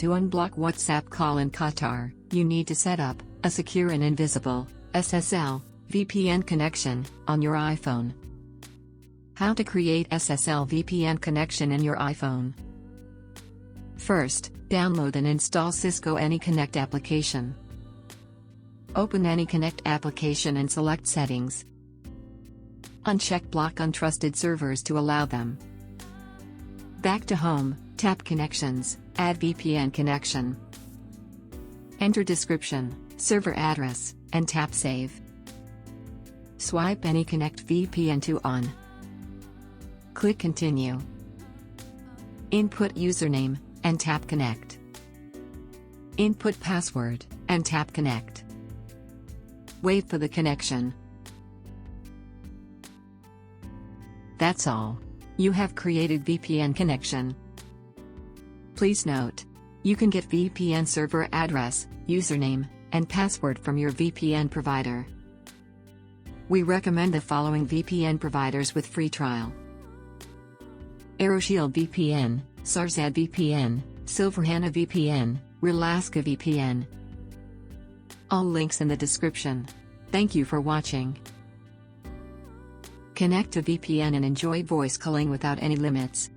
To unblock WhatsApp call in Qatar, you need to set up a secure and invisible SSL VPN connection on your iPhone. How to create SSL VPN connection in your iPhone. First, download and install Cisco AnyConnect application. Open AnyConnect application and select Settings. Uncheck Block Untrusted Servers to allow them. Back to Home, tap Connections, add VPN connection. Enter description, server address, and tap Save. Swipe AnyConnect VPN to On. Click Continue. Input username, and tap Connect. Input password, and tap Connect. Wait for the connection. That's all. You have created VPN connection. Please note, you can get VPN server address, username, and password from your VPN provider. We recommend the following VPN providers with free trial: Aeroshield VPN, Sahrzad VPN, Silverhanna VPN, Relaska VPN. All links in the description. Thank you for watching. Connect to VPN and enjoy voice calling without any limits.